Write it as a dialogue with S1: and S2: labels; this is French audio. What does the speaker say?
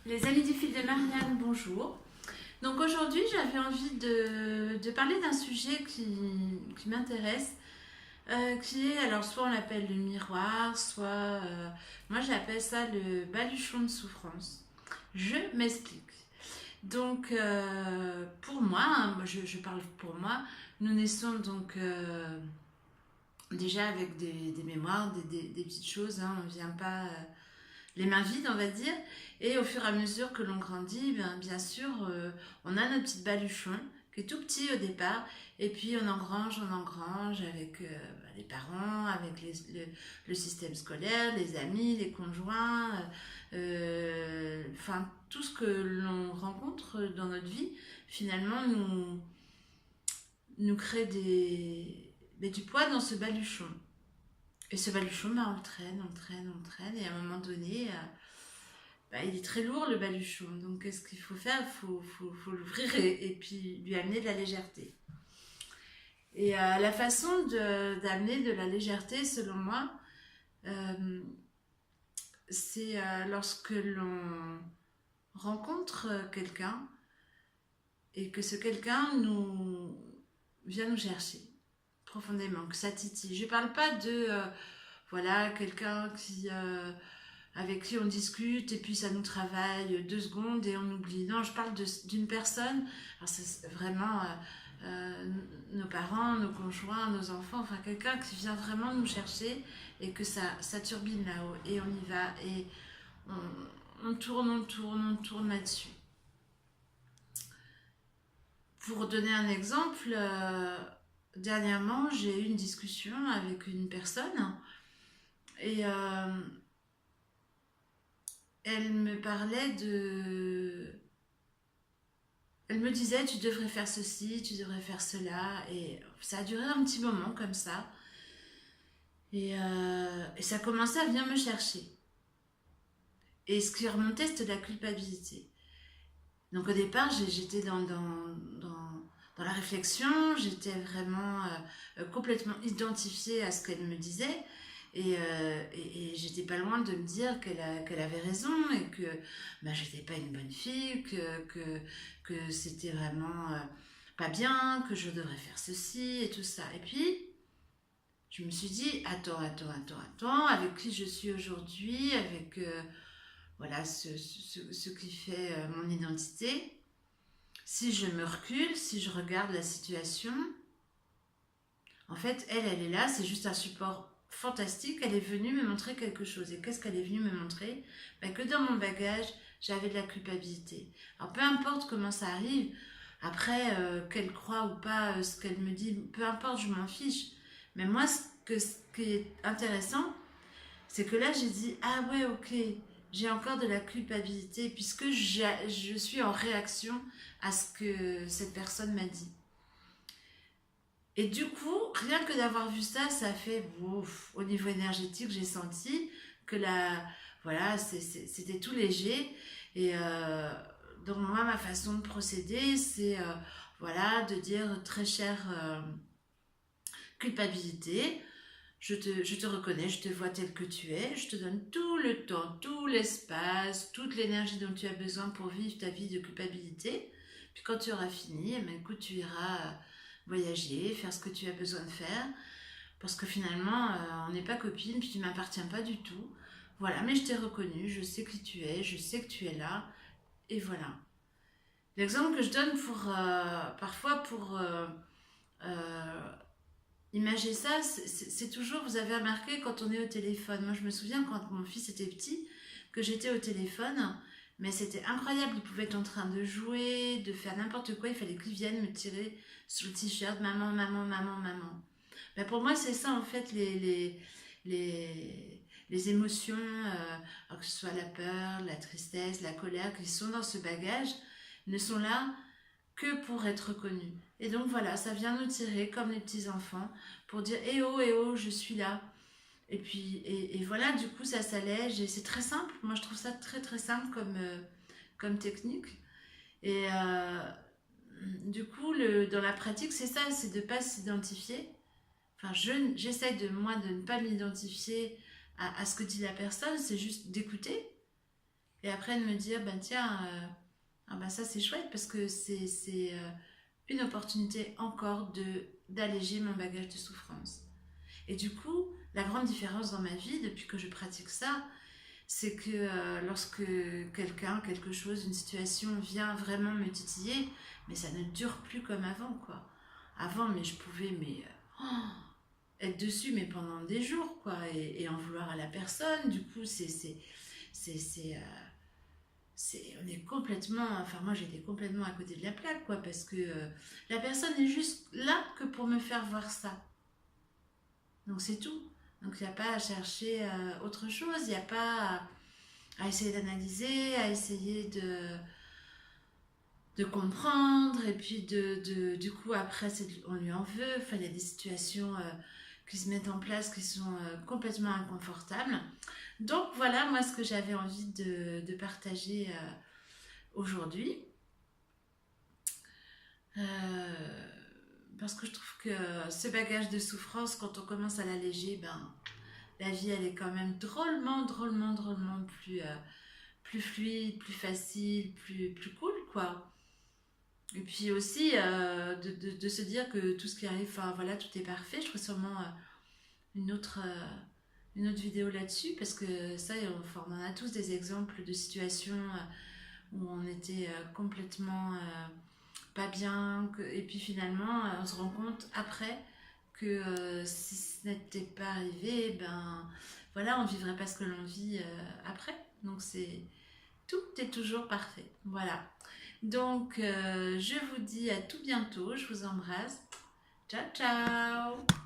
S1: Les amis du fil de Marianne, bonjour. Donc aujourd'hui, j'avais envie de parler d'un sujet qui m'intéresse, qui est, alors soit on l'appelle le miroir, soit moi j'appelle ça le baluchon de souffrance. Je m'explique. Donc pour moi, hein, je parle pour moi, nous naissons donc déjà avec des mémoires, des petites choses, hein, on ne vient pas les mains vides, on va dire. Et au fur et à mesure que l'on grandit, bien sûr, on a notre petit baluchon qui est tout petit au départ. Et puis on engrange avec les parents, avec le système scolaire, les amis, les conjoints, enfin tout ce que l'on rencontre dans notre vie, finalement, nous crée du poids dans ce baluchon. Et ce baluchon, on le traîne, on le traîne, on le traîne. Et à un moment donné, il est très lourd le baluchon. Donc qu'est-ce qu'il faut faire? Il faut l'ouvrir et puis lui amener de la légèreté. Et la façon d'amener de la légèreté, selon moi, euh, c'est lorsque l'on rencontre quelqu'un et que ce quelqu'un vient nous chercher profondément, que ça titille. Je ne parle pas de voilà, quelqu'un avec qui on discute et puis ça nous travaille 2 secondes et on oublie. Non, je parle d'une personne, alors c'est vraiment nos parents, nos conjoints, nos enfants, enfin quelqu'un qui vient vraiment nous chercher et que ça turbine là-haut et on y va et on tourne, on tourne, on tourne là-dessus. Pour donner un exemple, dernièrement j'ai eu une discussion avec une personne et elle me parlait elle me disait tu devrais faire ceci, tu devrais faire cela et ça a duré un petit moment comme ça et ça commençait à venir me chercher et ce qui remontait c'était de la culpabilité. Donc au départ j'étais dans la réflexion, j'étais vraiment complètement identifiée à ce qu'elle me disait et j'étais pas loin de me dire qu'elle avait raison et que j'étais pas une bonne fille, que c'était vraiment pas bien, que je devrais faire ceci et tout ça. Et puis je me suis dit, attends, avec qui je suis aujourd'hui, avec voilà ce qui fait mon identité. Si je me recule, si je regarde la situation, en fait, elle est là, c'est juste un support fantastique. Elle est venue me montrer quelque chose. Et qu'est-ce qu'elle est venue me montrer? Que dans mon bagage, j'avais de la culpabilité. Alors, peu importe comment ça arrive, après, qu'elle croit ou pas ce qu'elle me dit, peu importe, je m'en fiche. Mais moi, ce qui est intéressant, c'est que là, j'ai dit, ah ouais, ok, j'ai encore de la culpabilité puisque je suis en réaction à ce que cette personne m'a dit. Et du coup, rien que d'avoir vu ça, ça fait ouf, au niveau énergétique, j'ai senti que voilà, c'était tout léger. Et donc moi, ma façon de procéder, c'est voilà, de dire très chère culpabilité. Je te reconnais, je te vois tel que tu es, je te donne tout le temps, tout l'espace, toute l'énergie dont tu as besoin pour vivre ta vie de culpabilité. Puis quand tu auras fini, écoute, tu iras voyager, faire ce que tu as besoin de faire, parce que finalement, on n'est pas copines, puis tu ne m'appartiens pas du tout. Voilà, mais je t'ai reconnu, je sais qui tu es, je sais que tu es là, et voilà. L'exemple que je donne parfois pour imager ça, c'est toujours, vous avez remarqué, quand on est au téléphone. Moi, je me souviens quand mon fils était petit, que j'étais au téléphone, mais c'était incroyable. Il pouvait être en train de jouer, de faire n'importe quoi. Il fallait qu'il vienne me tirer sur le t-shirt, maman, maman, maman, maman. Pour moi, c'est ça, en fait, les émotions, que ce soit la peur, la tristesse, la colère, qui sont dans ce bagage, ne sont là que pour être reconnus. Et donc voilà, ça vient nous tirer comme les petits enfants pour dire eh oh, je suis là. Et puis et voilà, du coup ça s'allège et c'est très simple. Moi je trouve ça très très simple comme technique. Et du coup dans la pratique c'est ça, c'est de ne pas s'identifier. Enfin j'essaie de moi de ne pas m'identifier à ce que dit la personne, c'est juste d'écouter Et après de me dire, ben tiens, ah ben ça c'est chouette parce que c'est une opportunité encore d'alléger mon bagage de souffrance. Et du coup, la grande différence dans ma vie depuis que je pratique ça, c'est que lorsque quelqu'un, quelque chose, une situation vient vraiment me titiller, mais ça ne dure plus comme avant, quoi. Avant, mais je pouvais être dessus, mais pendant des jours, quoi, et en vouloir à la personne. Du coup, on est complètement, enfin moi j'étais complètement à côté de la plaque, quoi, parce que la personne est juste là que pour me faire voir ça. Donc c'est tout. Donc il n'y a pas à chercher autre chose, il n'y a pas à essayer d'analyser, à essayer de comprendre, et puis du coup après on lui en veut. Enfin, il y a des situations qui se mettent en place qui sont complètement inconfortables. Donc voilà moi ce que j'avais envie de partager aujourd'hui. Parce que je trouve que ce bagage de souffrance, quand on commence à l'alléger, ben, la vie elle est quand même drôlement plus fluide, plus facile, plus cool, quoi. Et puis aussi de se dire que tout ce qui arrive, enfin voilà, tout est parfait. Je ferai sûrement une autre, euh, une autre vidéo là-dessus parce que ça, enfin, on en a tous des exemples de situations où on était complètement pas bien. Et puis finalement, on se rend compte après que si ce n'était pas arrivé, ben voilà, on vivrait pas ce que l'on vit après. Donc tout est toujours parfait. Voilà. Donc je vous dis à tout bientôt. Je vous embrasse. Ciao ciao.